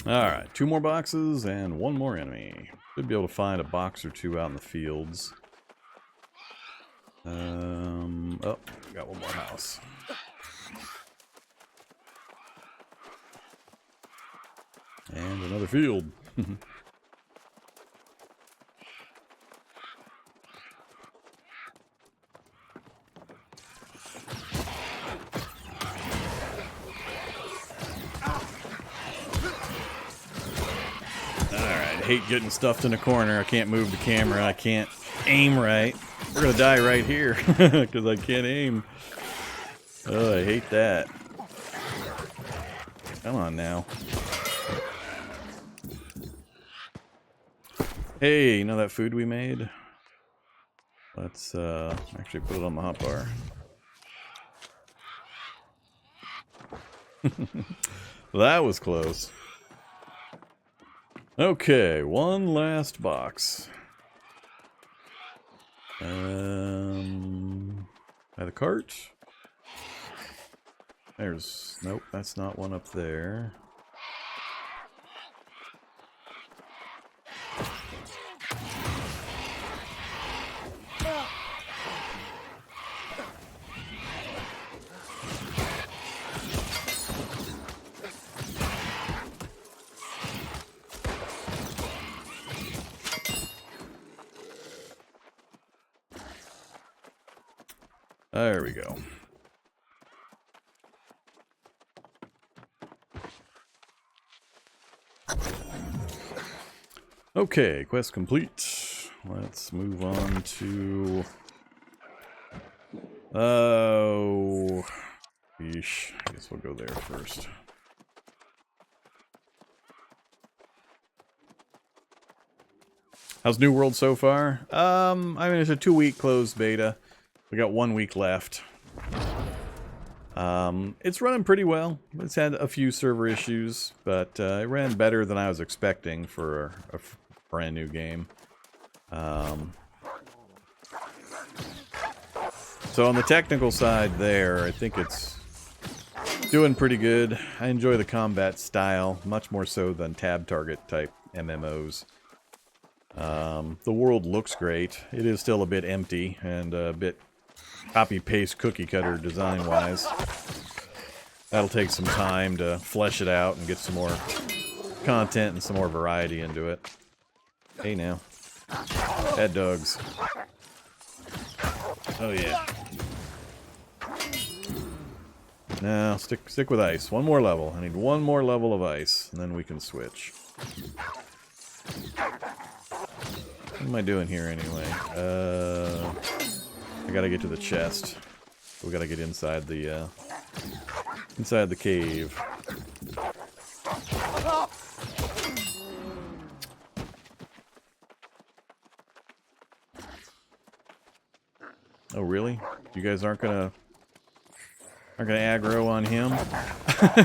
Alright, 2 more boxes and 1 more enemy. Should be able to find a box or 2 out in the fields. Oh, got 1 more house. And another field. Alright, hate getting stuffed in a corner. I can't move the camera. I can't aim right. We're gonna die right here because I can't aim. Oh, I hate that. Come on now. Hey, you know that food we made? Let's actually put it on the hotbar. That was close. Okay, 1 last box. By the cart. There's, nope, that's not one up there. There we go. Okay, quest complete. Let's move on to... Oh... Yeesh. I guess we'll go there first. How's New World so far? I mean, it's a 2-week closed beta. We got 1 week left. It's running pretty well. It's had a few server issues, but it ran better than I was expecting for a brand new game. So on the technical side there, I think it's doing pretty good. I enjoy the combat style, much more so than tab target type MMOs. The world looks great. It is still a bit empty and a bit copy-paste cookie-cutter design-wise. That'll take some time to flesh it out and get some more content and some more variety into it. Hey now. Bad dogs. Oh yeah. Now, stick with ice. 1 more level. I need 1 more level of ice, and then we can switch. What am I doing here anyway? I gotta get to the chest. We gotta get inside the cave. Oh really? You guys aren't gonna aggro on him?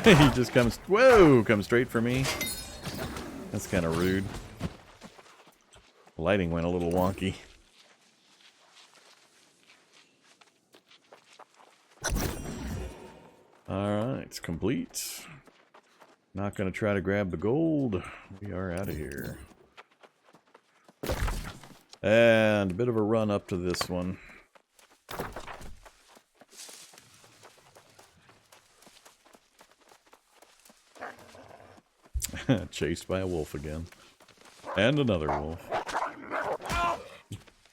He just comes, whoa, comes straight for me. That's kind of rude. The lighting went a little wonky. Alright, it's complete. Not gonna try to grab the gold. We are out of here. And a bit of a run up to this one. Chased by a wolf again. And another wolf.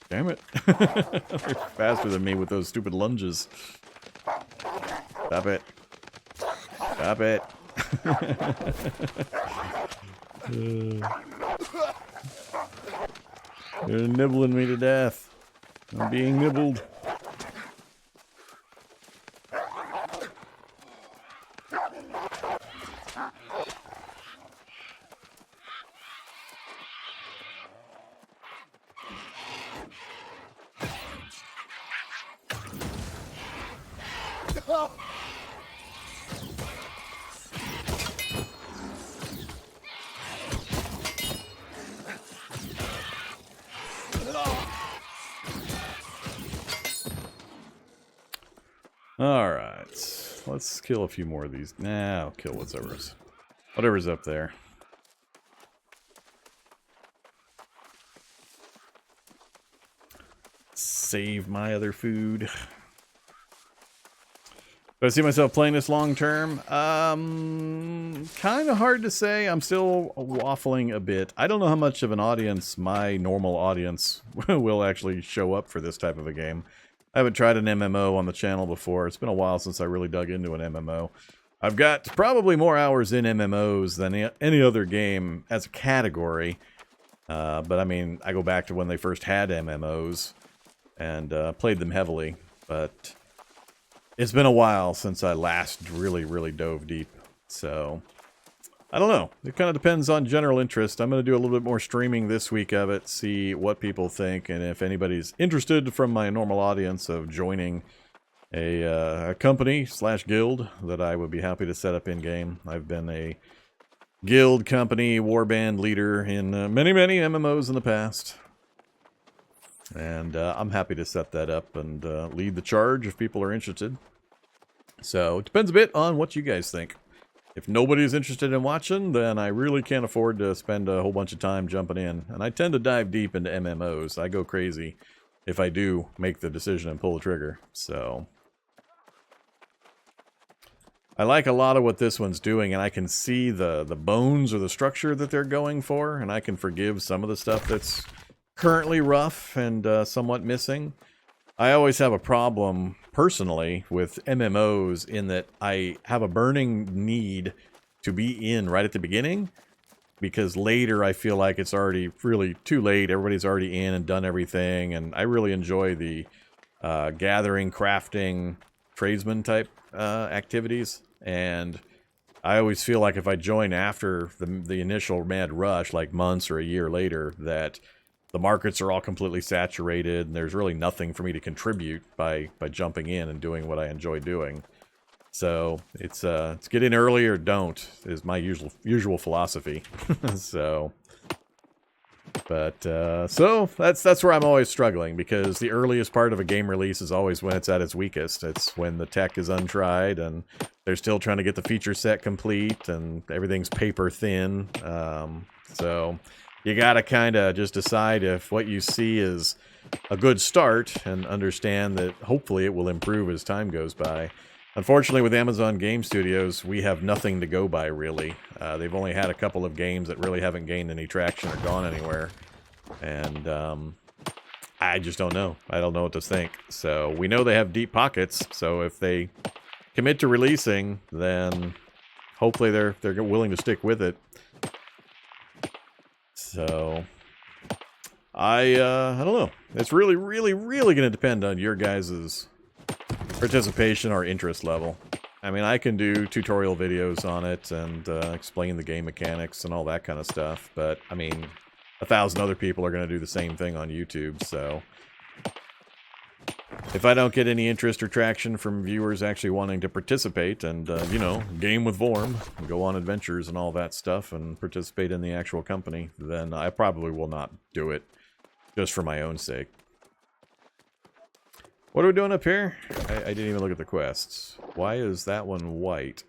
Damn it. They're faster than me with those stupid lunges. Stop it. Stop it. They're nibbling me to death. I'm being nibbled. Alright, let's kill a few more of these. Nah, I'll kill whatever's up there. save my other food. Do I see myself playing this long term? Kind of hard to say. I'm still waffling a bit. I don't know how much of an audience, my normal audience, will actually show up for this type of a game. I haven't tried an MMO on the channel before. It's been a while since I really dug into an MMO. I've got probably more hours in MMOs than any other game as a category. But I mean, I go back to when they first had MMOs and played them heavily. But it's been a while since I last really dove deep. So, I don't know. It kind of depends on general interest. I'm going to do a little bit more streaming this week of it, see what people think, and if anybody's interested from my normal audience of joining a company / guild that I would be happy to set up in-game. I've been a guild, company, warband leader in many MMOs in the past. And I'm happy to set that up and lead the charge if people are interested. So it depends a bit on what you guys think. If nobody's interested in watching, then I really can't afford to spend a whole bunch of time jumping in. And I tend to dive deep into MMOs. I go crazy if I do make the decision and pull the trigger. So I like a lot of what this one's doing, and I can see the bones or the structure that they're going for, and I can forgive some of the stuff that's currently rough and somewhat missing. I always have a problem, personally, with MMOs in that I have a burning need to be in right at the beginning, because later I feel like it's already really too late. Everybody's already in and done everything, and I really enjoy the gathering, crafting, tradesman type activities. And I always feel like if I join after the initial mad rush, like months or a year later, that the markets are all completely saturated and there's really nothing for me to contribute by jumping in and doing what I enjoy doing. So it's get in early or don't is my usual philosophy. So that's where I'm always struggling, because the earliest part of a game release is always when it's at its weakest. It's when the tech is untried and they're still trying to get the feature set complete and everything's paper thin. So you gotta kind of just decide if what you see is a good start and understand that hopefully it will improve as time goes by. Unfortunately, with Amazon Game Studios, we have nothing to go by, really. They've only had a couple of games that really haven't gained any traction or gone anywhere. And I just don't know. I don't know what to think. So we know they have deep pockets, so if they commit to releasing, then hopefully they're willing to stick with it. So I don't know. It's really going to depend on your guys' participation or interest level. I mean, I can do tutorial videos on it and explain the game mechanics and all that kind of stuff, but I mean, 1,000 other people are going to do the same thing on YouTube, so if I don't get any interest or traction from viewers actually wanting to participate and, you know, game with Vorm, and go on adventures and all that stuff and participate in the actual company, then I probably will not do it, just for my own sake. What are we doing up here? I didn't even look at the quests. Why is that one white?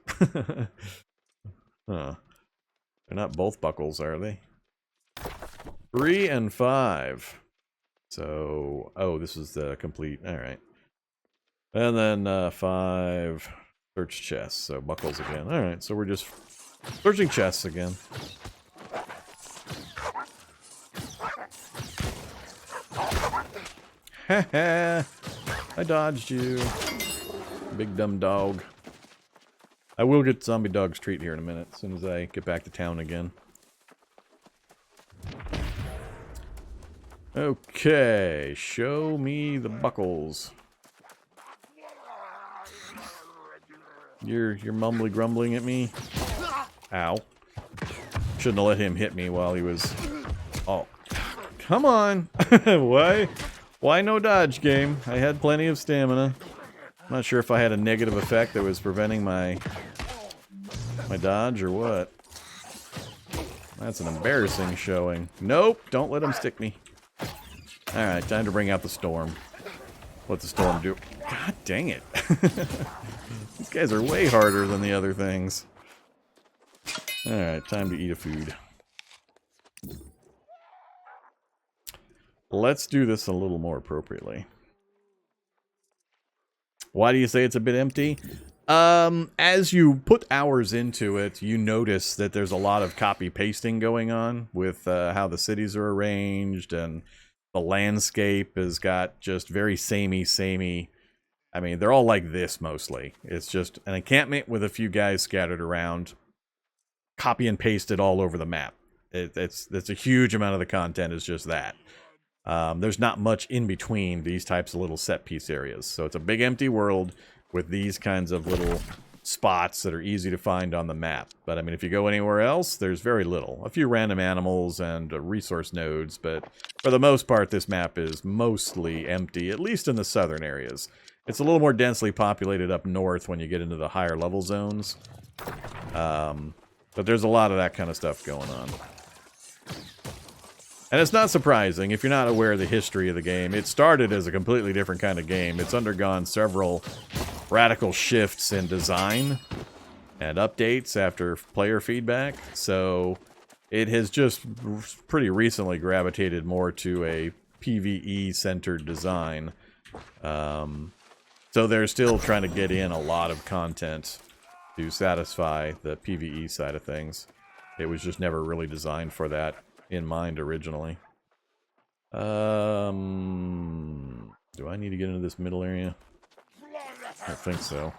Huh. They're not both buckles, are they? 3 and 5. So, oh, this is the complete. Alright. And then 5 search chests. So buckles again. Alright, so we're just searching chests again. Haha! I dodged you. Big dumb dog. I will get zombie dog's treat here in a minute, as soon as I get back to town again. Okay, show me the buckles. You're mumbly grumbling at me? Ow. Shouldn't have let him hit me while he was... Oh. Come on! Why no dodge, game? I had plenty of stamina. I'm not sure if I had a negative effect that was preventing my dodge or what. That's an embarrassing showing. Nope, don't let him stick me. Alright, time to bring out the storm. What the storm do? God dang it. These guys are way harder than the other things. Alright, time to eat a food. let's do this a little more appropriately. Why do you say it's a bit empty? As you put hours into it, you notice that there's a lot of copy-pasting going on with how the cities are arranged, and the landscape has got just very samey. I mean, they're all like this mostly. It's just an encampment with a few guys scattered around, copy and pasted all over the map. It's a huge amount of the content is just that. There's not much in between these types of little set piece areas. So it's a big empty world with these kinds of little spots that are easy to find on the map. But I mean, if you go anywhere else, there's very little. A few random animals and resource nodes, but for the most part, this map is mostly empty, at least in the southern areas. It's a little more densely populated up north when you get into the higher level zones. But there's a lot of that kind of stuff going on. And it's not surprising if you're not aware of the history of the game. It started as a completely different kind of game. It's undergone several radical shifts in design and updates after player feedback. So it has just pretty recently gravitated more to a PvE-centered design. So they're still trying to get in a lot of content to satisfy the PvE side of things. It was just never really designed for that in mind originally. Do I need to get into this middle area? I don't think so.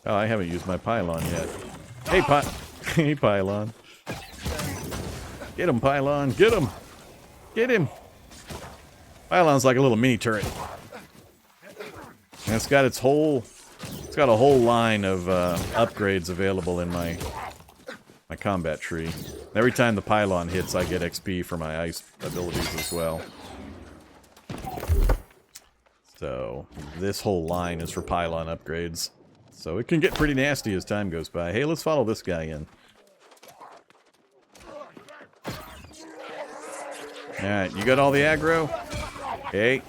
Oh, I haven't used my pylon yet. Hey, hey, pylon. Get him, pylon. Get him. Get him. Pylon's like a little mini turret. And it's got its whole... It's got a whole line of upgrades available in my combat tree. Every time the pylon hits, I get XP for my ice abilities as well. So, this whole line is for pylon upgrades. So it can get pretty nasty as time goes by. Hey, let's follow this guy in. Alright, you got all the aggro? Hey.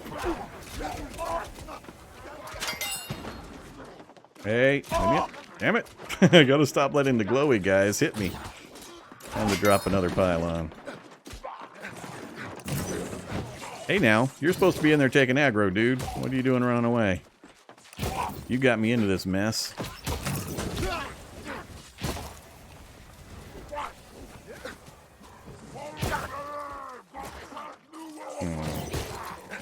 Hey, damn it. I gotta stop letting the glowy guys hit me. Time to drop another pylon. Hey now, you're supposed to be in there taking aggro, dude. What are you doing running away? You got me into this mess.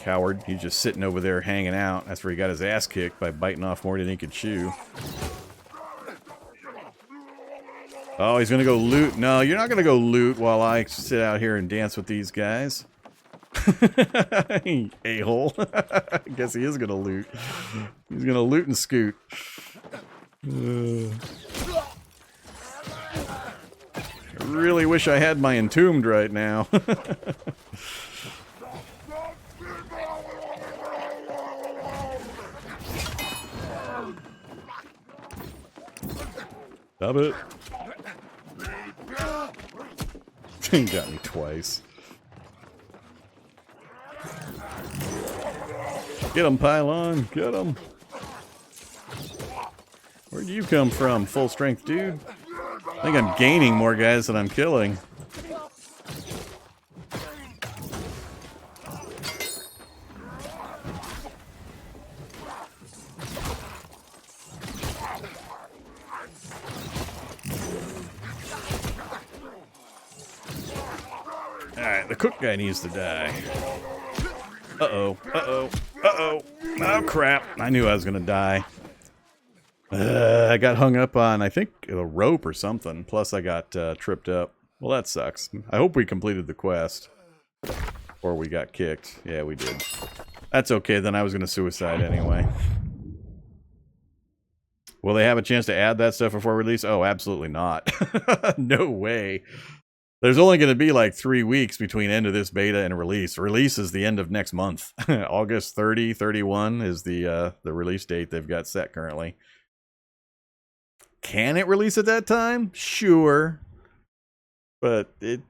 Coward. He's just sitting over there hanging out. That's where he got his ass kicked by biting off more than he could chew. Oh, he's gonna go loot. No, you're not gonna go loot while I sit out here and dance with these guys. A-hole. I guess he is gonna loot. He's gonna loot and scoot. I really wish I had my entombed right now. Stop it. He got me twice. Get him, pylon. Get him. Where'd you come from, full strength dude? I think I'm gaining more guys than I'm killing. Alright, the cook guy needs to die. Uh-oh, uh-oh, uh-oh. Oh, crap. I knew I was gonna die. I got hung up on, I think, a rope or something. Plus, I got tripped up. Well, that sucks. I hope we completed the quest. Or we got kicked. Yeah, we did. That's okay, then I was gonna suicide anyway. Will they have a chance to add that stuff before release? Oh, absolutely not. No way. There's only going to be like 3 weeks between end of this beta and release. Release is the end of next month. August 30, 31 is the release date they've got set currently. Can it release at that time? Sure. But it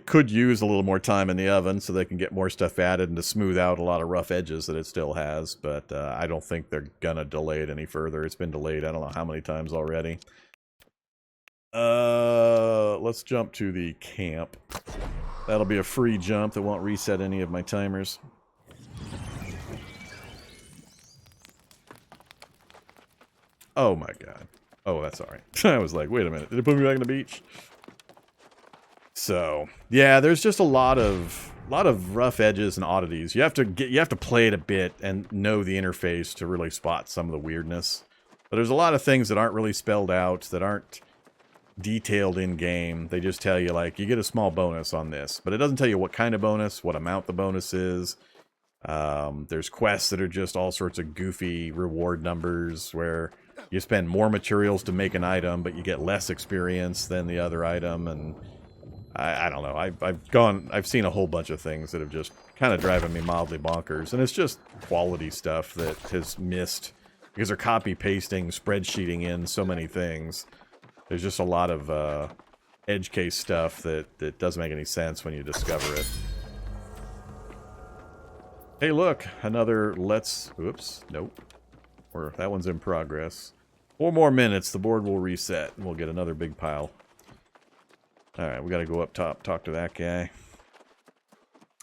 could use a little more time in the oven so they can get more stuff added and to smooth out a lot of rough edges that it still has. But I don't think they're going to delay it any further. It's been delayed I don't know how many times already. Let's jump to the camp. That'll be a free jump that won't reset any of my timers. Oh my god. Oh, that's alright. I was like, wait a minute. Did it put me back on the beach? So, yeah, there's just a lot of rough edges and oddities. You have to play it a bit and know the interface to really spot some of the weirdness. But there's a lot of things that aren't really spelled out, that aren't detailed in game. They just tell you, like, you get a small bonus on this, but it doesn't tell you what kind of bonus, what amount the bonus is. There's quests that are just all sorts of goofy reward numbers where you spend more materials to make an item, but you get less experience than the other item, and I don't know. I've seen a whole bunch of things that have just kind of driving me mildly bonkers, and it's just quality stuff that has missed because they're copy pasting, spreadsheeting in so many things. There's just a lot of edge case stuff that doesn't make any sense when you discover it. Hey, look, another oops, nope. Or that one's in progress. 4 more minutes, the board will reset, and we'll get another big pile. Alright, we gotta go up top, talk to that guy.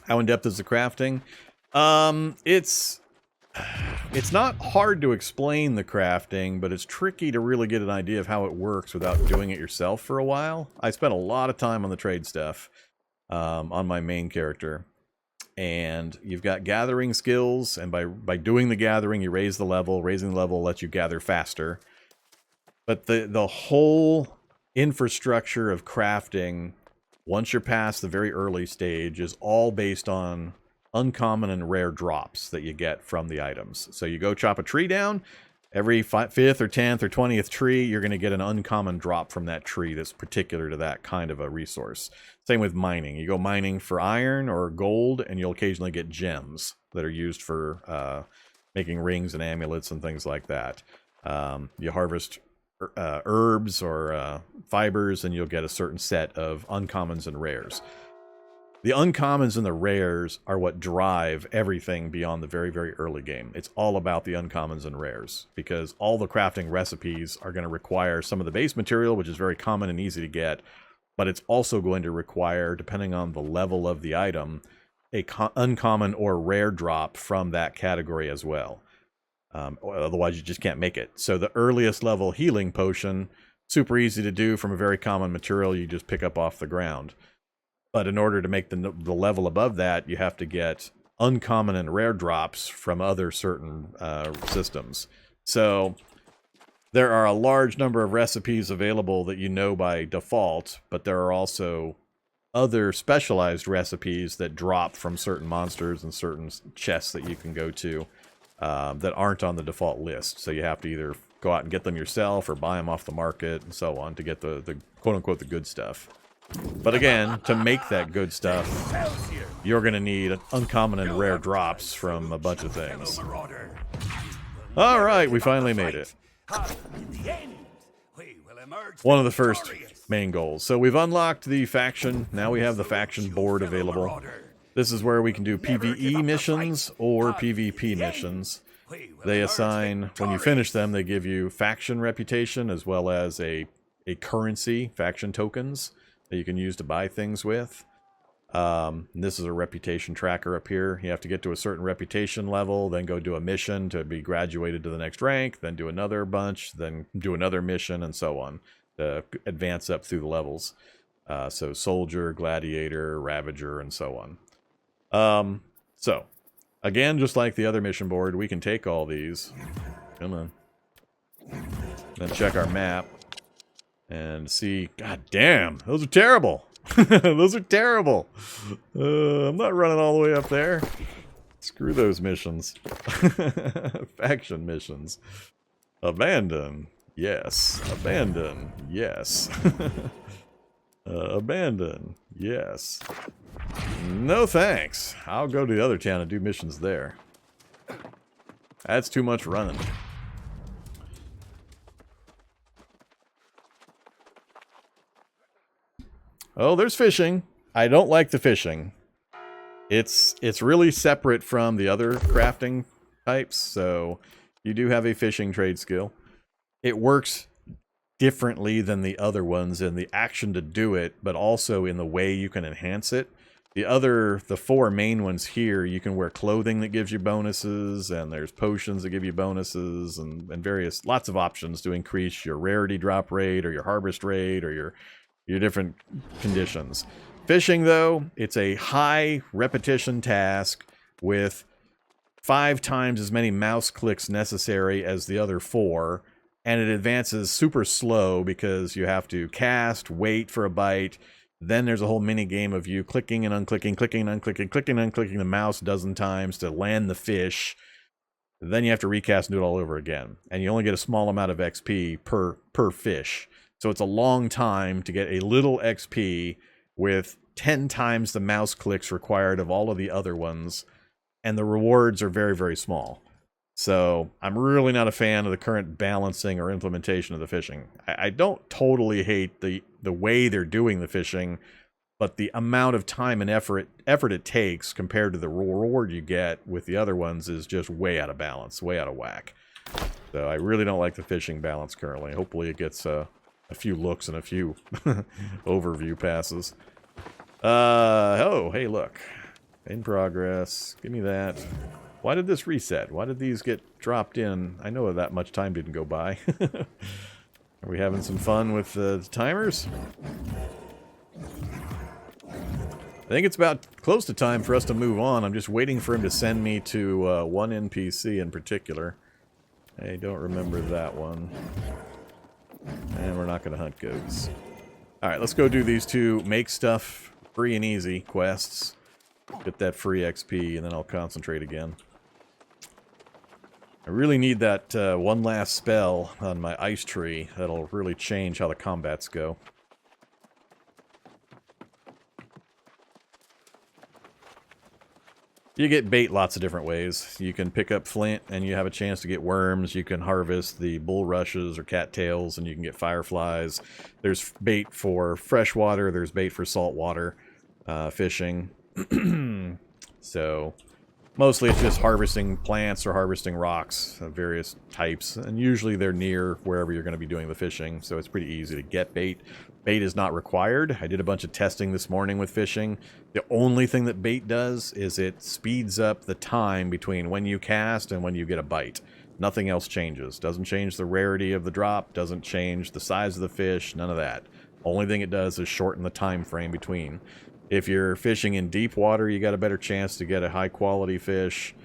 How in-depth is the crafting? It's not hard to explain the crafting, but it's tricky to really get an idea of how it works without doing it yourself for a while. I spent a lot of time on the trade stuff on my main character. And you've got gathering skills, and by doing the gathering, you raise the level. Raising the level lets you gather faster. But the whole infrastructure of crafting, once you're past the very early stage, is all based on uncommon and rare drops that you get from the items. So you go chop a tree down, every 5th or 10th or 20th tree, you're going to get an uncommon drop from that tree that's particular to that kind of a resource. Same with mining. You go mining for iron or gold, and you'll occasionally get gems that are used for making rings and amulets and things like that. You harvest herbs or fibers, and you'll get a certain set of uncommons and rares. The uncommons and the rares are what drive everything beyond the very, very early game. It's all about the uncommons and rares, because all the crafting recipes are going to require some of the base material, which is very common and easy to get, but it's also going to require, depending on the level of the item, a uncommon or rare drop from that category as well. Otherwise, you just can't make it. So the earliest level healing potion, super easy to do from a very common material you just pick up off the ground. But in order to make the level above that, you have to get uncommon and rare drops from other certain systems. So there are a large number of recipes available that you know by default, but there are also other specialized recipes that drop from certain monsters and certain chests that you can go to that aren't on the default list. So you have to either go out and get them yourself or buy them off the market and so on to get the quote-unquote the good stuff. But again, to make that good stuff, you're going to need uncommon and rare drops from a bunch of things. Alright, we finally made it. One of the first main goals. So we've unlocked the faction. Now we have the faction board available. This is where we can do PvE missions or PvP missions. They assign, when you finish them, they give you faction reputation as well as a currency, faction tokens, that you can use to buy things with. This is a reputation tracker up here. You have to get to a certain reputation level, then go do a mission to be graduated to the next rank, then do another bunch, then do another mission, and so on, to advance up through the levels. So Soldier, Gladiator, Ravager, and so on. So, again, just like the other mission board, we can take all these. Come on. Then check our map. And see, god damn, those are terrible. Those are terrible. I'm not running all the way up there. Screw those missions. Faction missions. Abandon. Yes. Abandon. Yes. Abandon. Yes. No thanks. I'll go to the other town and do missions there. That's too much running. Oh, there's fishing. I don't like the fishing. It's really separate from the other crafting types, so you do have a fishing trade skill. It works differently than the other ones in the action to do it, but also in the way you can enhance it. The 4 main ones here, you can wear clothing that gives you bonuses, and there's potions that give you bonuses, and lots of options to increase your rarity drop rate, or your harvest rate, or your different conditions. Fishing, though, it's a high repetition task with 5 times as many mouse clicks necessary as the other 4, and it advances super slow because you have to cast, wait for a bite. Then there's a whole mini game of you clicking and unclicking, clicking and unclicking, clicking and unclicking the mouse a dozen times to land the fish. Then you have to recast and do it all over again. And you only get a small amount of XP per fish. So it's a long time to get a little XP with 10 times the mouse clicks required of all of the other ones. And the rewards are very, very small. So I'm really not a fan of the current balancing or implementation of the fishing. I don't totally hate the way they're doing the fishing, but the amount of time and effort it takes compared to the reward you get with the other ones is just way out of balance, way out of whack. So I really don't like the fishing balance currently. Hopefully it gets a few looks and a few overview passes. Oh, hey, look. In progress. Give me that. Why did this reset? Why did these get dropped in? I know that much time didn't go by. Are we having some fun with the timers? I think it's about close to time for us to move on. I'm just waiting for him to send me to one NPC in particular. I don't remember that one. And we're not going to hunt goats. Alright, let's go do these 2 make stuff free and easy quests. Get that free XP, and then I'll concentrate again. I really need that one last spell on my ice tree. That'll really change how the combats go. You get bait lots of different ways. You can pick up flint, and you have a chance to get worms. You can harvest the bulrushes or cattails, and you can get fireflies. There's bait for freshwater. There's bait for saltwater fishing. So mostly it's just harvesting plants or harvesting rocks of various types, and usually they're near wherever you're going to be doing the fishing, so it's pretty easy to get bait. Bait is not required. I did a bunch of testing this morning with fishing. The only thing that bait does is it speeds up the time between when you cast and when you get a bite. Nothing else changes. Doesn't change the rarity of the drop, doesn't change the size of the fish, none of that. Only thing it does is shorten the time frame between. If you're fishing in deep water, you got a better chance to get a high-quality fish.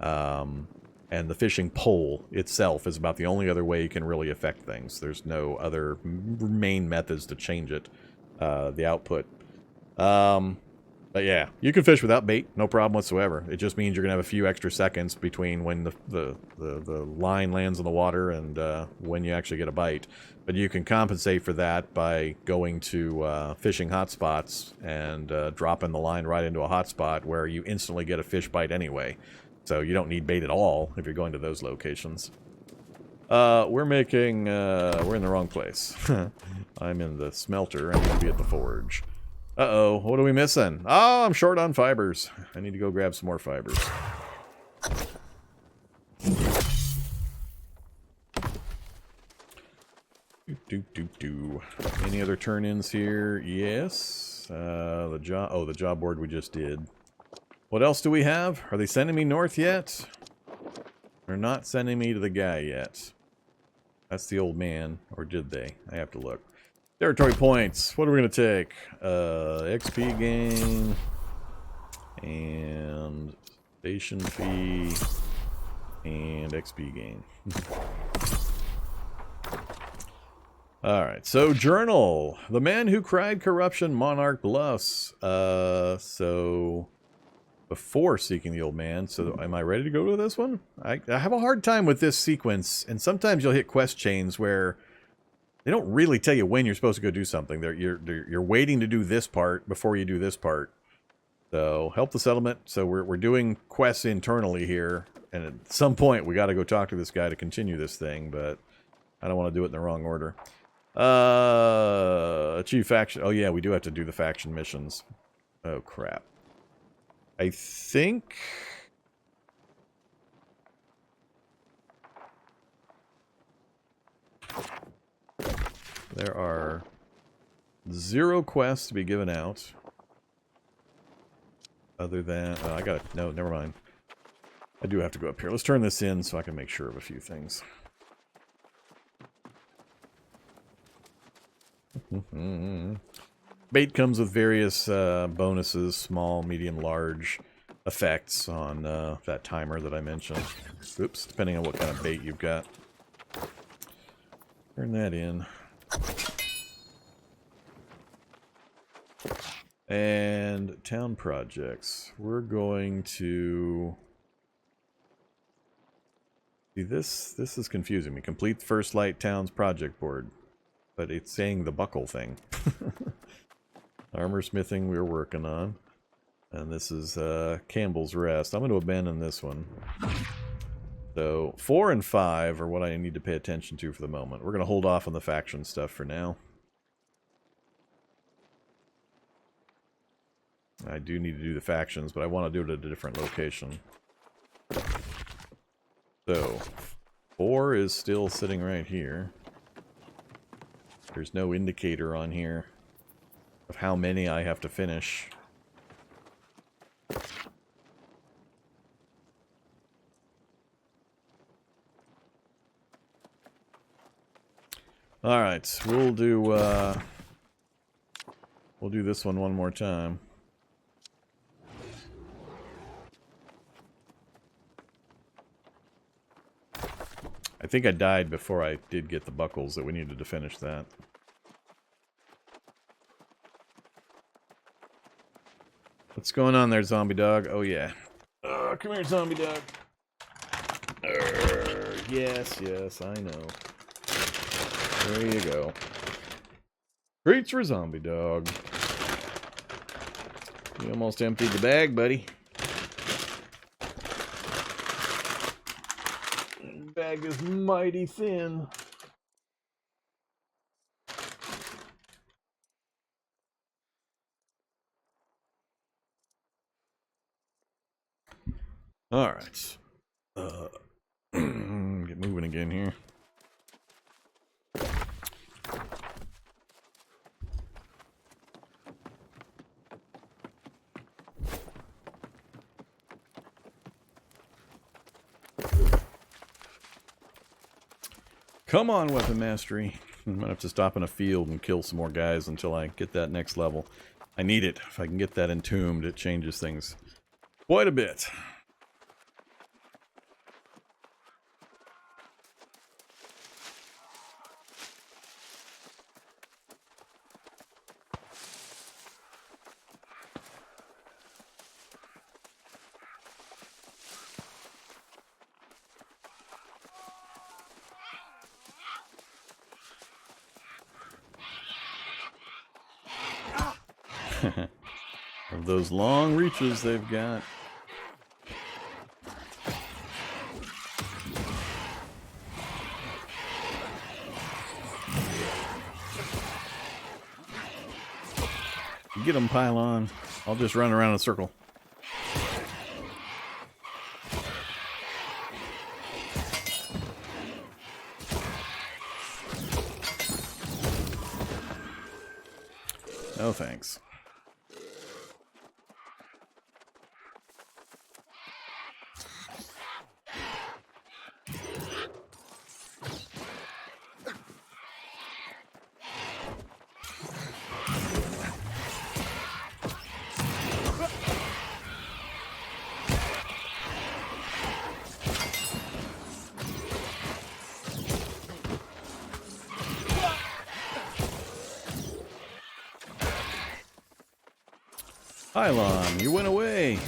And the fishing pole itself is about the only other way you can really affect things. There's no other main methods to change it, the output. But yeah, you can fish without bait, no problem whatsoever. It just means you're going to have a few extra seconds between when the line lands in the water and when you actually get a bite. But you can compensate for that by going to fishing hotspots and dropping the line right into a hotspot where you instantly get a fish bite anyway. So you don't need bait at all if you're going to those locations. We're in the wrong place. I'm in the smelter. I need to be at the forge. Uh-oh, what are we missing? Oh, I'm short on fibers. I need to go grab some more fibers. Any other turn-ins here? Yes. The job board we just did. What else do we have? Are they sending me north yet? They're not sending me to the guy yet. That's the old man. Or did they? I have to look. Territory points. What are we going to take? XP gain. And station fee. And XP gain. Alright, so journal. The man who cried corruption, Monarch Bluffs. So before seeking the old man, so am I ready to go to this one? I have a hard time with this sequence, and sometimes you'll hit quest chains where they don't really tell you when you're supposed to go do something. You're waiting to do this part before you do this part. So help the settlement. So we're doing quests internally here, and at some point we got to go talk to this guy to continue this thing, but I don't want to do it in the wrong order. Achieve faction. Oh yeah, we do have to do the faction missions. Oh crap. I think There are 0 quests to be given out. Other than... I got it. No, never mind. I do have to go up here. Let's turn this in so I can make sure of a few things. Bait comes with various bonuses, small, medium, large effects on that timer that I mentioned. Oops, depending on what kind of bait you've got. Turn that in. And town projects. We're going to... See, this is confusing me. Complete First Light Towns project board. But it's saying the buckle thing. Armor smithing we're working on. And this is Campbell's Rest. I'm going to abandon this one. So 4 and 5 are what I need to pay attention to for the moment. We're going to hold off on the faction stuff for now. I do need to do the factions, but I want to do it at a different location. So 4 is still sitting right here. There's no indicator on here of how many I have to finish. Alright, we'll do this one more time. I think I died before I did get the buckles that we needed to finish that. What's going on there, zombie dog? Oh yeah. Come here, zombie dog. Yes, yes, I know. There you go. Treats for zombie dog. You almost emptied the bag, buddy. The bag is mighty thin. Alright. Get moving again here. Come on, weapon mastery. I'm gonna have to stop in a field and kill some more guys until I get that next level. I need it. If I can get that entombed, it changes things quite a bit. Of those long reaches they've got. Get them, pile on. I'll just run around in a circle. No thanks. Pylon, you went away.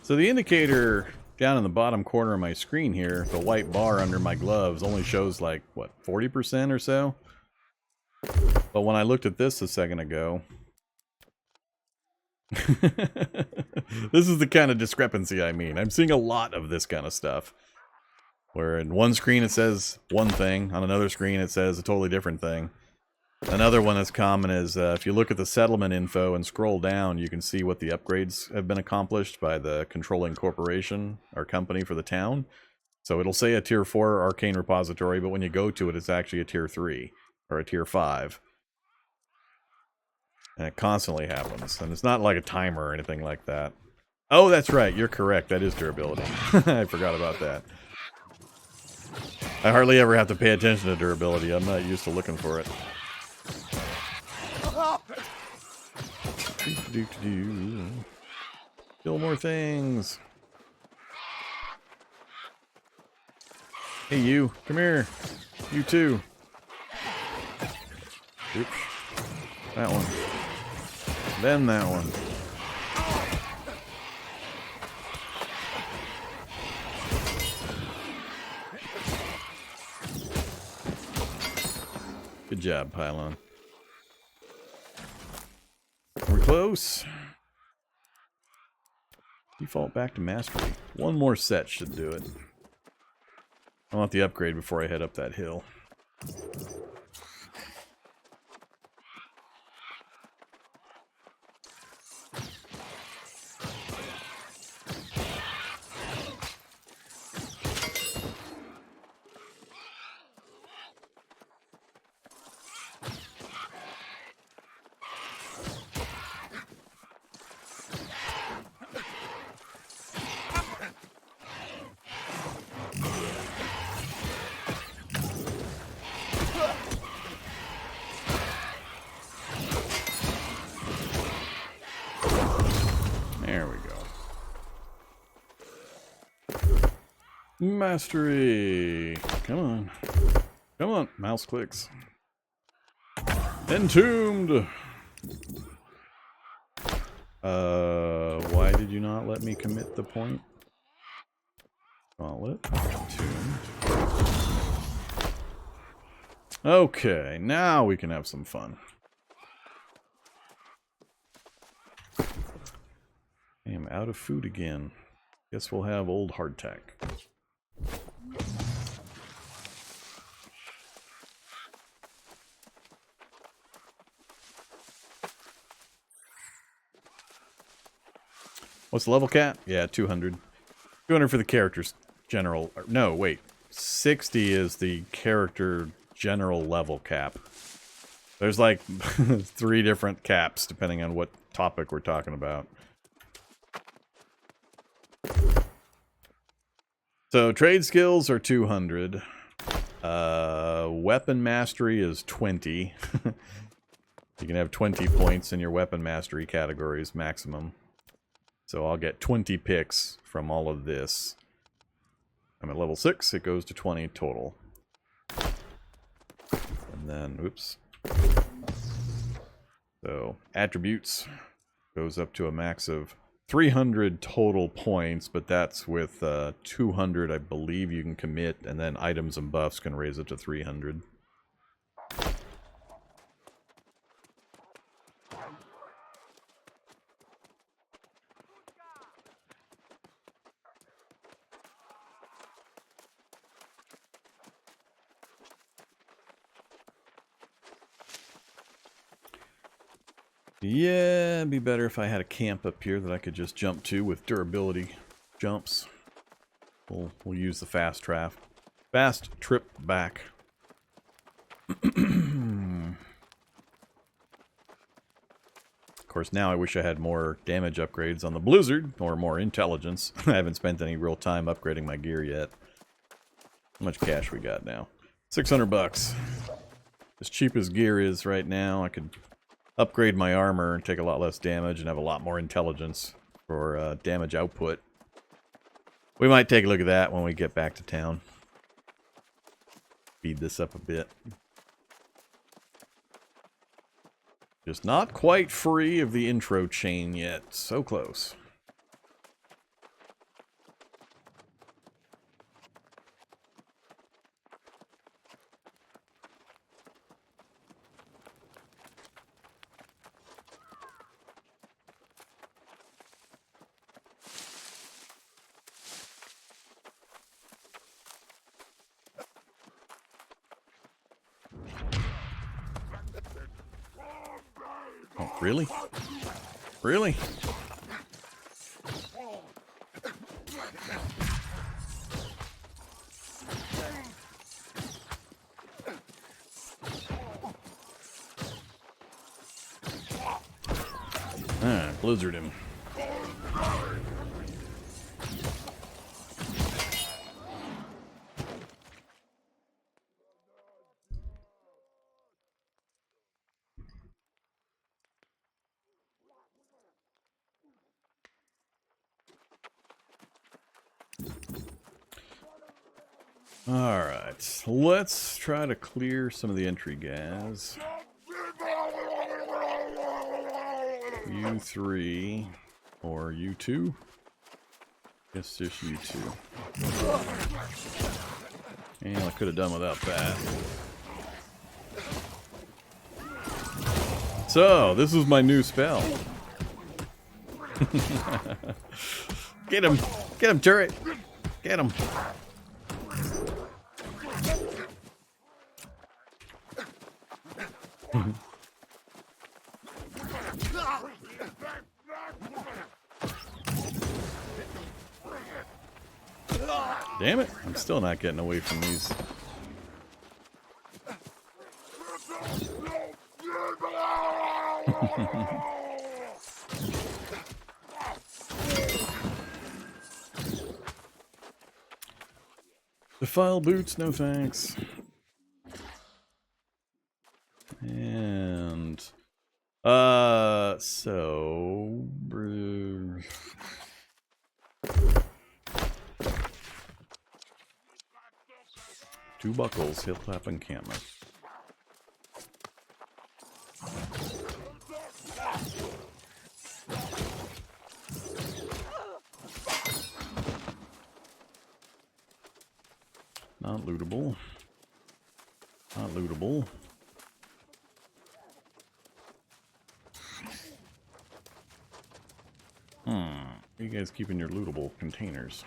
So the indicator down in the bottom corner of my screen here, the white bar under my gloves, only shows like, what, 40% or so? But when I looked at this a second ago... This is the kind of discrepancy I mean. I'm seeing a lot of this kind of stuff. Where in one screen it says one thing, on another screen it says a totally different thing. Another one that's common is if you look at the settlement info and scroll down, you can see what the upgrades have been accomplished by the controlling corporation or company for the town. So it'll say a tier 4 arcane repository, but when you go to it, it's actually a tier 3 or a tier 5. And it constantly happens. And it's not like a timer or anything like that. Oh, that's right. You're correct. That is durability. I forgot about that. I hardly ever have to pay attention to durability. I'm not used to looking for it. Kill more things. Hey, you. Come here. You too. Oops. That one. Then that one. Good job, Pylon. We're close. Default back to mastery. One more set should do it. I want the upgrade before I head up that hill. There we go. Mastery. Come on. Come on. Mouse clicks. Entombed. Why did you not let me commit the point? Gauntlet. Entombed. Okay, now we can have some fun. I am out of food again. Guess we'll have old hardtack. What's the level cap? Yeah, 200. 200 for the character's general... No, wait. 60 is the character general level cap. There's like 3 different caps depending on what topic we're talking about. So trade skills are 200. Weapon mastery is 20. You can have 20 points in your weapon mastery categories maximum. So I'll get 20 picks from all of this. I'm at level 6, it goes to 20 total. And then, oops. So attributes goes up to a max of 300 total points, but that's with 200 I believe you can commit, and then items and buffs can raise it to 300. Yeah, it'd be better if I had a camp up here that I could just jump to with durability jumps. We'll use the fast trip back. Of course, now I wish I had more damage upgrades on the Blizzard, or more intelligence. I haven't spent any real time upgrading my gear yet. How much cash we got now? 600 bucks. As cheap as gear is right now, I could upgrade my armor and take a lot less damage and have a lot more intelligence for damage output. We might take a look at that when we get back to town. Speed this up a bit. Just not quite free of the intro chain yet. So close. Oh, really? Really? Alright, blizzard him. Alright, let's try to clear some of the entry gas. U3 or U2? Guess just U2. And I could have done without that. So, this is my new spell. Get him! Get him, turret! Get him! Damn it, I'm still not getting away from these. Defile boots, no thanks. And so 2 buckles, heel clap encampment. Not lootable. Not lootable. Where you guys keeping your lootable containers?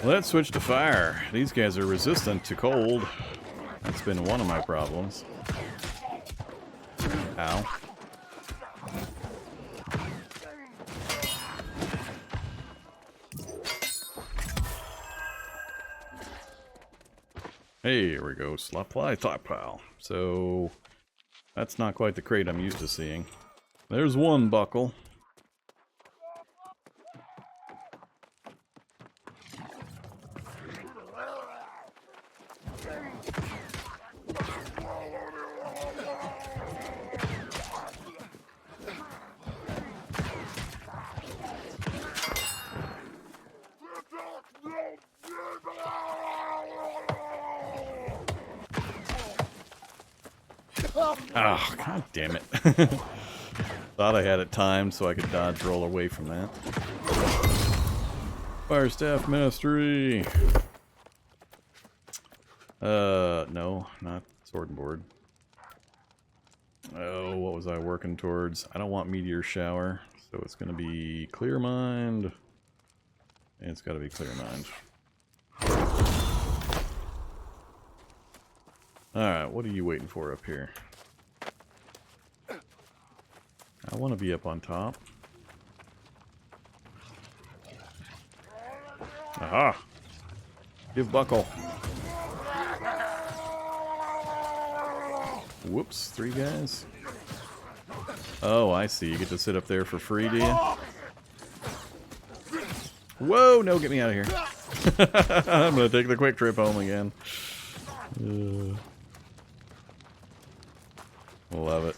Let's switch to fire. These guys are resistant to cold. That's been one of my problems. Ow. Hey, here we go. Supply stockpile. So, that's not quite the crate I'm used to seeing. There's one buckle. Oh, god damn it. Thought I had it timed so I could dodge roll away from that. Fire staff mastery. No, not sword and board. Oh, what was I working towards? I don't want meteor shower, so it's gonna be clear mind. And it's gotta be clear mind. Alright, what are you waiting for up here? I want to be up on top. Aha! Give buckle. Whoops, 3 guys. Oh, I see. You get to sit up there for free, do you? Whoa, no, get me out of here. I'm gonna take the quick trip home again. Love it.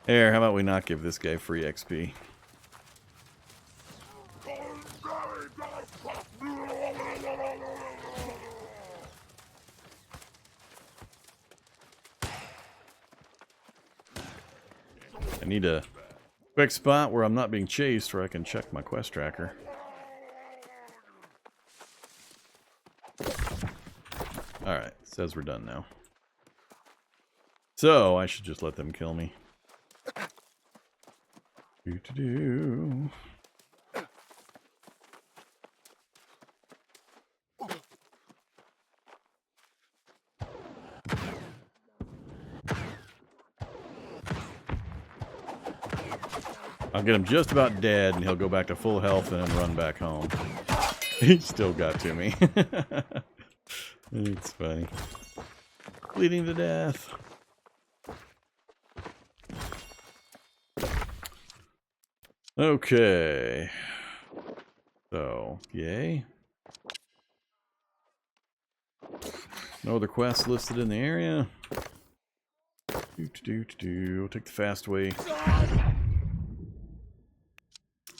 Here, how about we not give this guy free XP? I need a quick spot where I'm not being chased where I can check my quest tracker. says we're done now. So, I should just let them kill me. Do-do-do. I'll get him just about dead, and he'll go back to full health and then run back home. He still got to me. It's funny. Bleeding to death. Okay. So, yay. No other quests listed in the area. We'll take the fast way.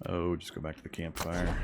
Oh, just go back to the campfire.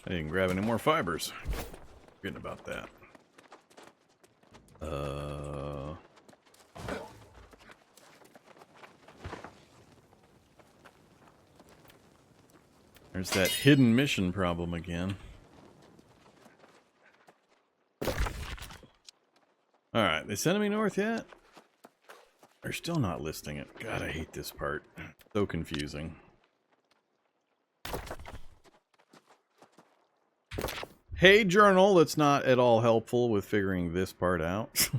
I didn't grab any more fibers. Forgetting about that. There's that hidden mission problem again. Alright, they sending me north yet? They're still not listing it. God, I hate this part. So confusing. Hey, journal, that's not at all helpful with figuring this part out.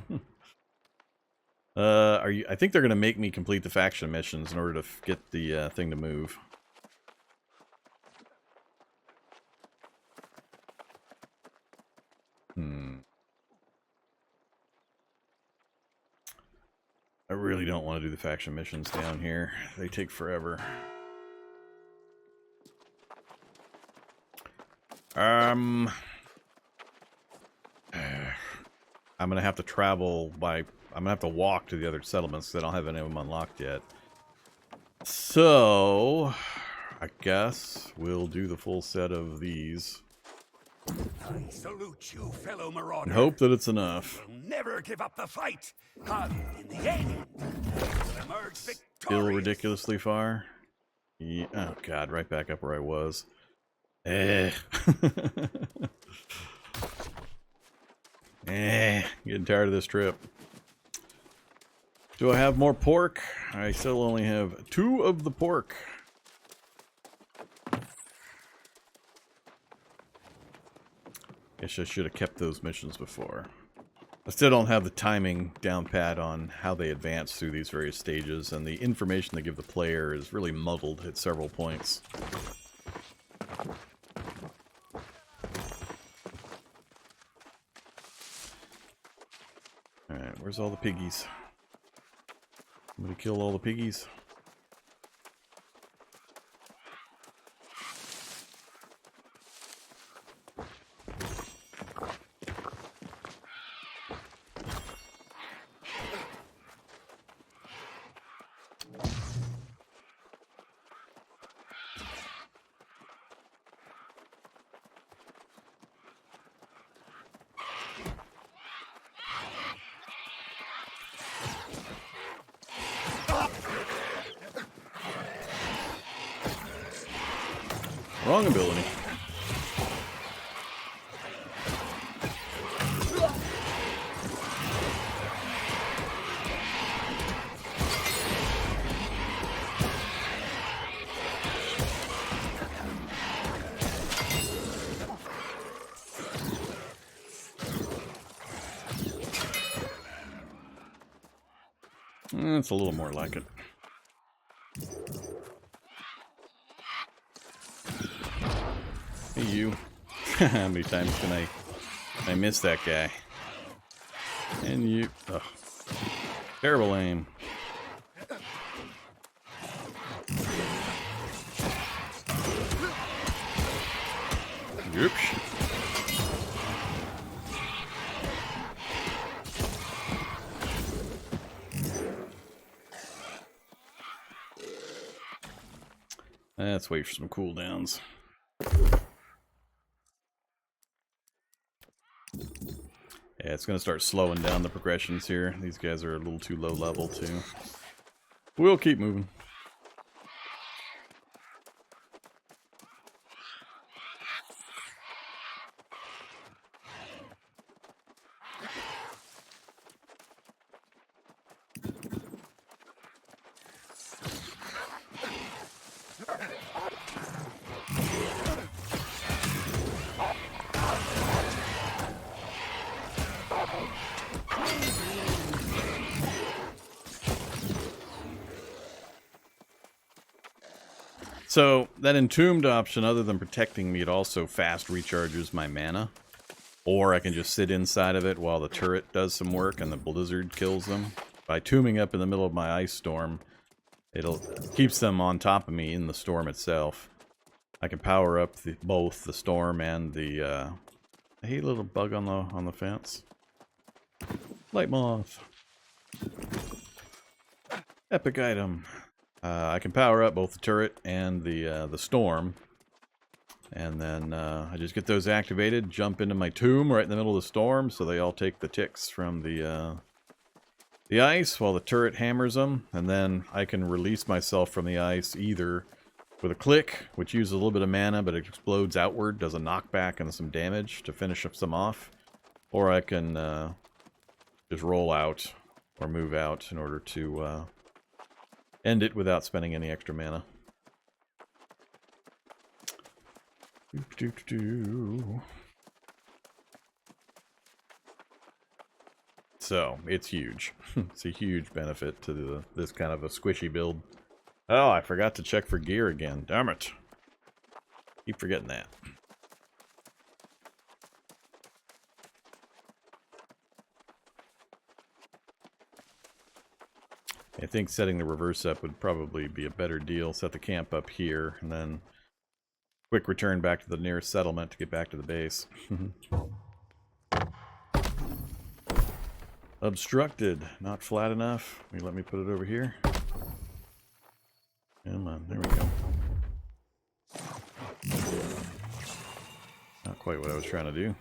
I think they're going to make me complete the faction missions in order to get the thing to move. I really don't want to do the faction missions down here. They take forever. I'm gonna have to travel by... I'm gonna have to walk to the other settlements because I don't have any of them unlocked yet. So, I guess we'll do the full set of these. I salute you, fellow marauder. And hope that it's enough. We'll never give up the fight. And in the end, we'll emerge victorious. Still ridiculously far. Yeah. Oh god, right back up where I was. Getting tired of this trip. Do I have more pork? I still only have 2 of the pork. Guess I should have kept those missions before. I still don't have the timing down pat on how they advance through these various stages, and the information they give the player is really muddled at several points. Alright, where's all the piggies? Somebody kill all the piggies. Wrong ability. It's a little more like it. Hey, you. How many times can I miss that guy? And you. Ugh. Terrible aim. Oops. Let's wait for some cooldowns. Yeah, it's going to start slowing down the progressions here. These guys are a little too low level, too. We'll keep moving. So, that entombed option, other than protecting me, it also fast recharges my mana. Or I can just sit inside of it while the turret does some work and the blizzard kills them. By tombing up in the middle of my ice storm, it'll keeps them on top of me in the storm itself. I can power up both the storm and the I hate a little bug on the fence. Light moth. Epic item. I can power up both the turret and the storm, and then I just get those activated, jump into my tomb right in the middle of the storm, so they all take the ticks from the ice while the turret hammers them, and then I can release myself from the ice either with a click, which uses a little bit of mana, but it explodes outward, does a knockback and some damage to finish them off, or I can just roll out or move out in order to end it without spending any extra mana. So, it's huge. It's a huge benefit to this kind of a squishy build. Oh, I forgot to check for gear again. Damn it. Keep forgetting that. I think setting the reverse up would probably be a better deal. Set the camp up here, and then quick return back to the nearest settlement to get back to the base. Obstructed. Not flat enough. Let me put it over here. Come on, there we go. Not quite what I was trying to do.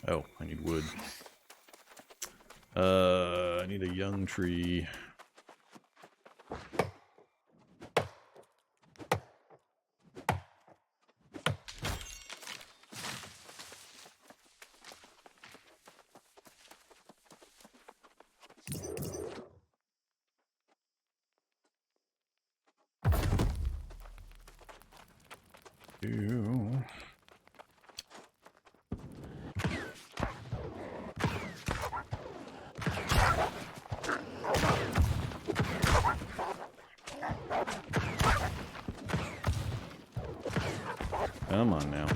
Oh, I need wood. I need a young tree. Ew. Come on now.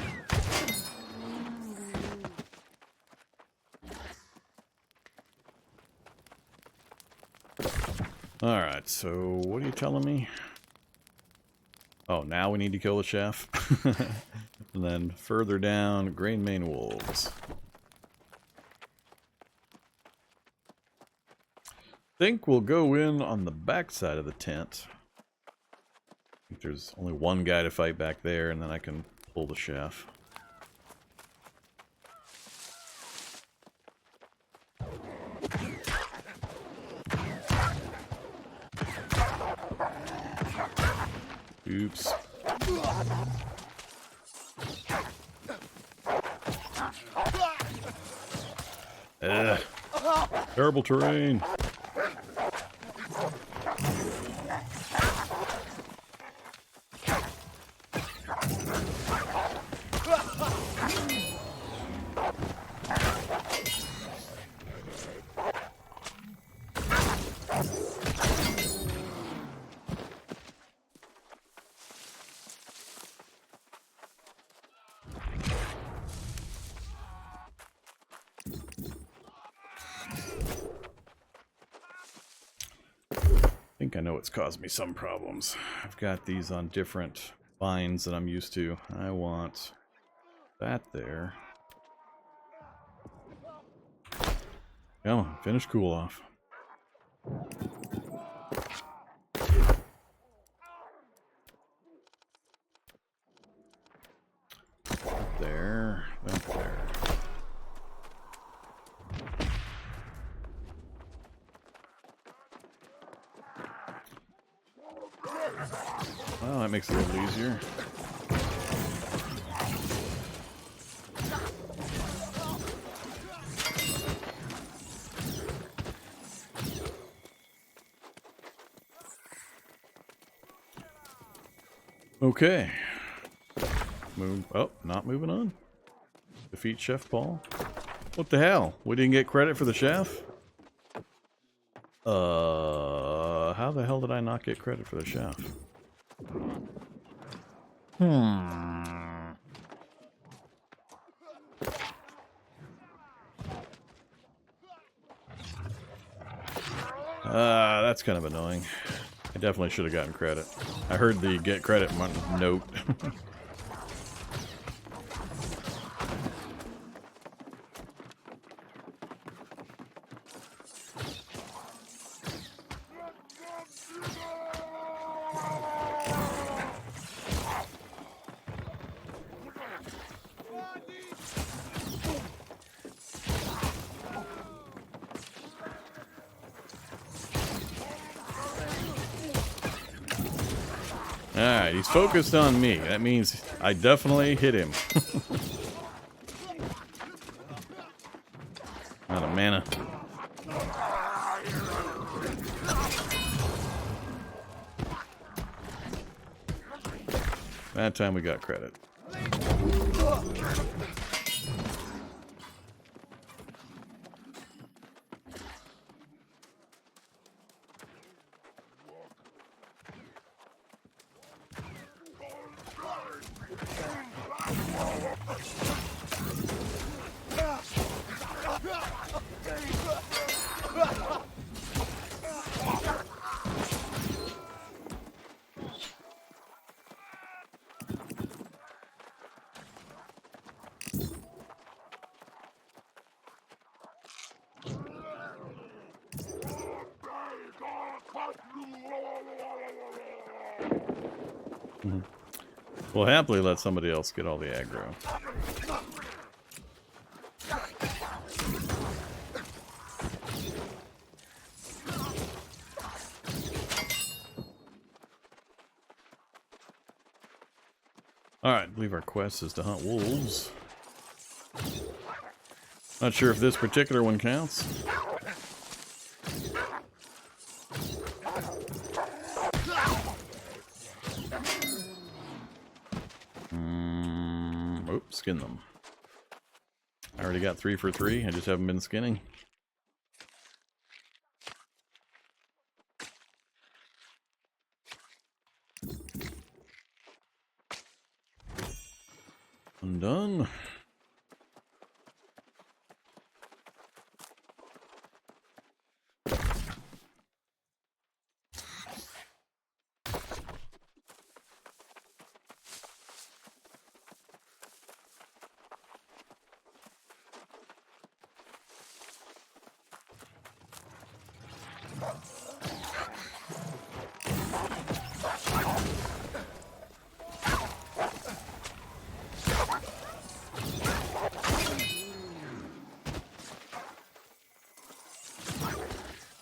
Alright, so what are you telling me? Oh, now we need to kill the chef. And then further down, Grain Mane Wolves. Think we'll go in on the back side of the tent. I think there's only one guy to fight back there, and then I can pull the chef. Oops. Ugh. Terrible terrain. think I know it's caused me some problems. I've got these on different binds that I'm used to. I want that there. Come on, finish cool off. Up there, up there. Well, that makes it a little easier. Okay. Move. Oh, not moving on. Defeat Chef Paul. What the hell? We didn't get credit for the chef? How the hell did I not get credit for the chef? That's kind of annoying. I definitely should have gotten credit. I heard the get credit note. Alright, he's focused on me. That means I definitely hit him. Out of mana. That time we got credit. We'll happily let somebody else get all the aggro. Alright, I believe our quest is to hunt wolves. Not sure if this particular one counts. Skin them. I already got 3 for 3. I just haven't been skinning. I'm done.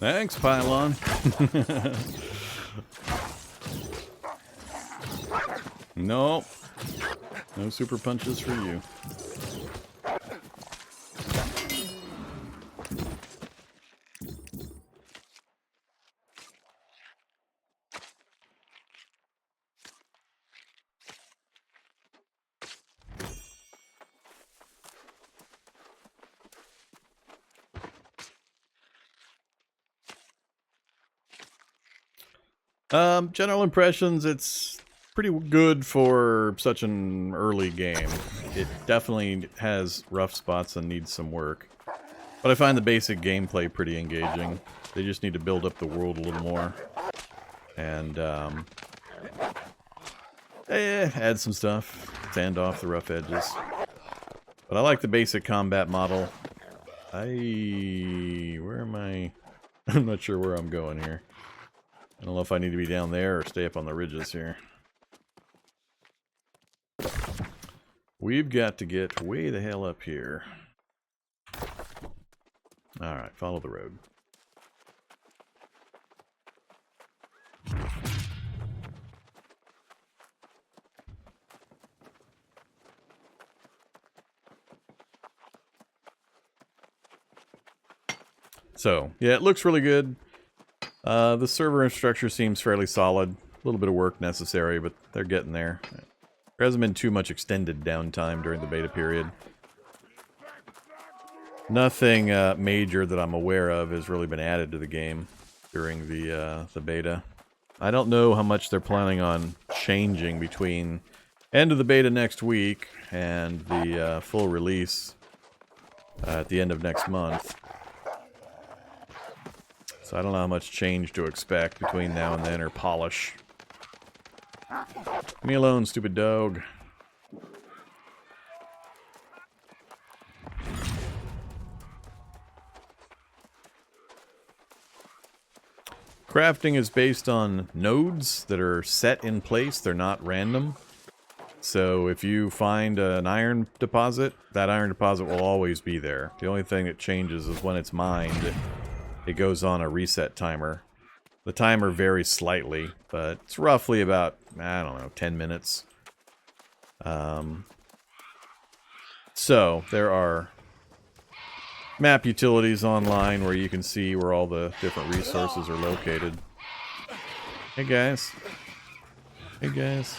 Thanks, Pylon. Nope. No super punches for you. General impressions, it's pretty good for such an early game. It definitely has rough spots and needs some work. But I find the basic gameplay pretty engaging. They just need to build up the world a little more. And add some stuff, sand off the rough edges. But I like the basic combat model. Where am I? I'm not sure where I'm going here. I don't know if I need to be down there or stay up on the ridges here. We've got to get way the hell up here. Alright, follow the road. So, yeah, it looks really good. The server infrastructure seems fairly solid. A little bit of work necessary, but they're getting there. There hasn't been too much extended downtime during the beta period. Nothing major that I'm aware of has really been added to the game during the beta. I don't know how much they're planning on changing between end of the beta next week and the full release at the end of next month. So I don't know how much change to expect between now and then, or polish. Leave me alone, stupid dog. Crafting is based on nodes that are set in place. They're not random. So if you find an iron deposit, that iron deposit will always be there. The only thing that changes is when it's mined, it goes on a reset timer. The timer varies slightly, but it's roughly about, I don't know, 10 minutes. So there are map utilities online where you can see where all the different resources are located. Hey guys. Hey guys.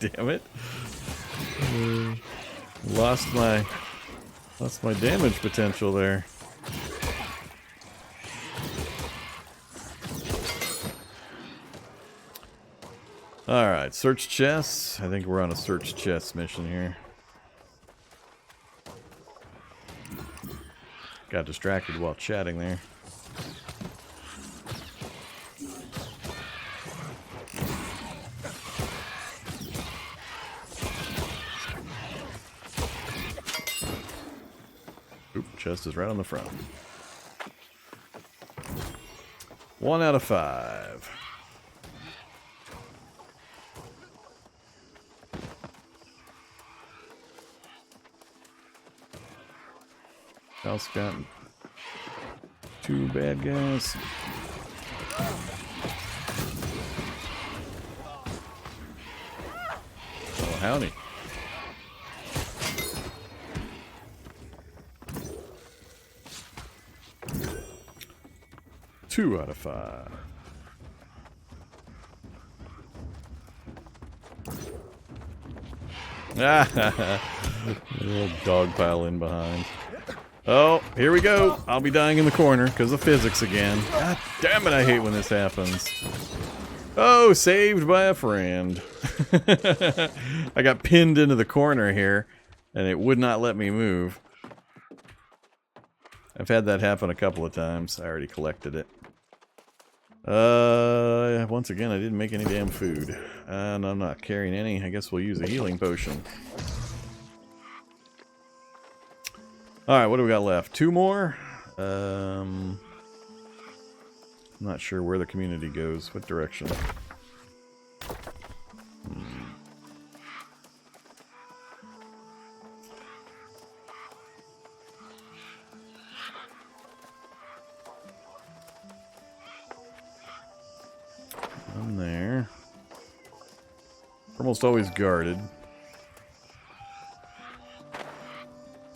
Damn it. Lost my damage potential there. Alright, search chests. I think we're on a search chest mission here. Got distracted while chatting there. Oop, chest is right on the front. 1 out of 5. House got 2 bad guys. Oh, howdy. Two out of 5. Little dog pile in behind. Oh, here we go. I'll be dying in the corner because of physics again. God damn it, I hate when this happens. Oh, saved by a friend. I got pinned into the corner here, and it would not let me move. I've had that happen a couple of times. I already collected it. Once again, I didn't make any damn food. And I'm not carrying any. I guess we'll use a healing potion. Alright, what do we got left? 2 more? I'm not sure where the community goes. What direction? I'm there. Almost always guarded.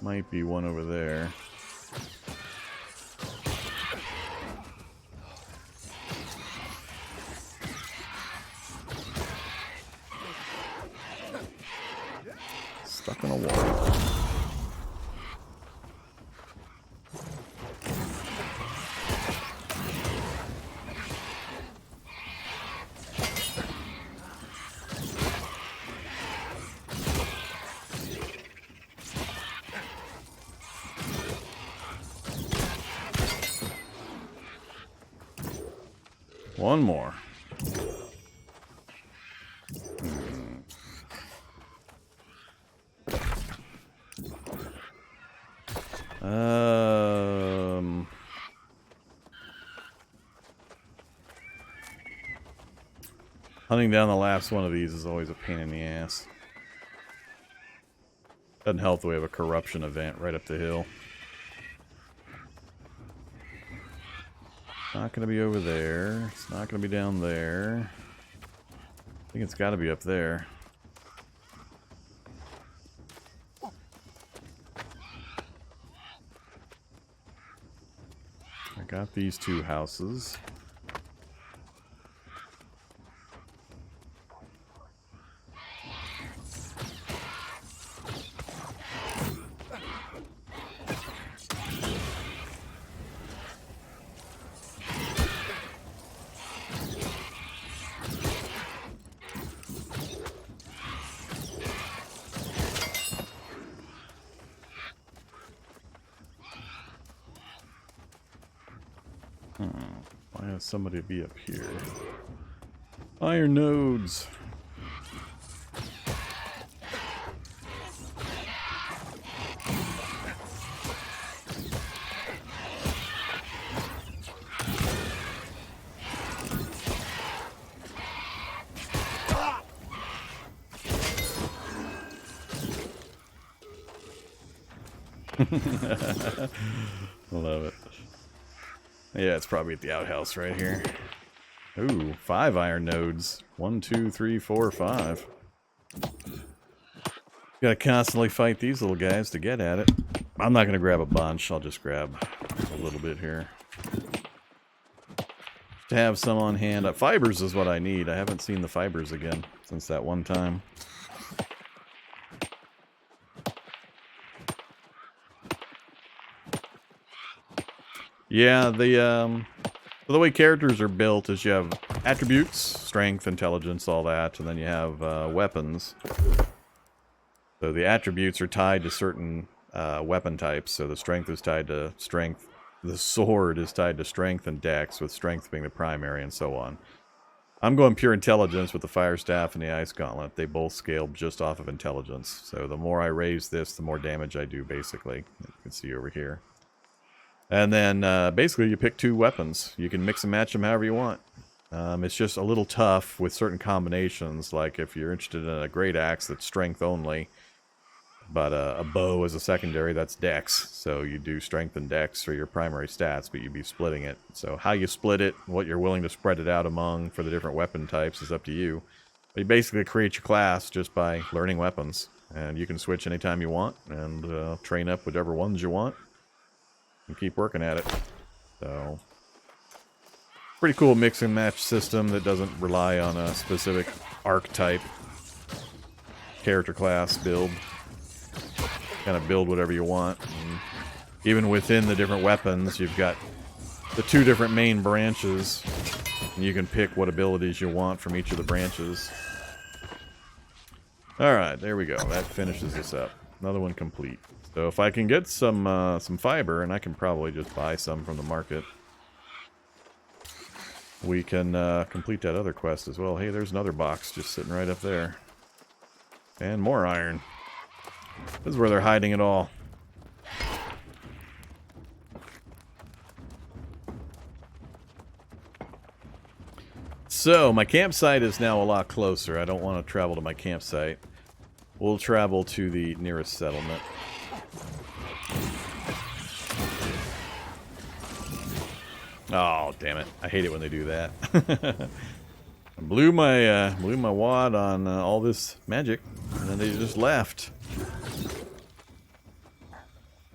Might be one over there. Stuck in a wall. One more. Hunting down the last one of these is always a pain in the ass. Doesn't help that we have a corruption event right up the hill. It's not going to be over there. It's not going to be down there. I think it's got to be up there. I got these two houses. Why has somebody be up here? Iron nodes. Love it. Yeah, it's probably at the outhouse right here. Ooh, 5 iron nodes. 1, 2, 3, 4, 5. Gotta constantly fight these little guys to get at it. I'm not gonna grab a bunch, I'll just grab a little bit here. To have some on hand. Fibers is what I need. I haven't seen the fibers again since that one time. Yeah, the way characters are built is you have attributes, strength, intelligence, all that, and then you have weapons. So the attributes are tied to certain weapon types. So the strength is tied to strength. The sword is tied to strength and dex, with strength being the primary, and so on. I'm going pure intelligence with the fire staff and the ice gauntlet. They both scale just off of intelligence. So the more I raise this, the more damage I do, basically. You can see over here. And then basically you pick 2 weapons. You can mix and match them however you want. It's just a little tough with certain combinations, like if you're interested in a great axe that's strength only, but a bow as a secondary, that's dex. So you do strength and dex for your primary stats, but you'd be splitting it. So how you split it, what you're willing to spread it out among for the different weapon types is up to you. But you basically create your class just by learning weapons. And you can switch anytime you want and train up whichever ones you want. And keep working at it. So, pretty cool mix and match system that doesn't rely on a specific archetype, character class build. Kind of build whatever you want. And even within the different weapons, you've got the 2 different main branches, and you can pick what abilities you want from each of the branches. Alright, there we go. That finishes this up. Another one complete. So if I can get some fiber, and I can probably just buy some from the market, we can complete that other quest as well. Hey, there's another box just sitting right up there. And more iron. This is where they're hiding it all. So, my campsite is now a lot closer. I don't want to travel to my campsite. We'll travel to the nearest settlement. Oh, damn it. I hate it when they do that. Blew my wad on all this magic, and then they just left.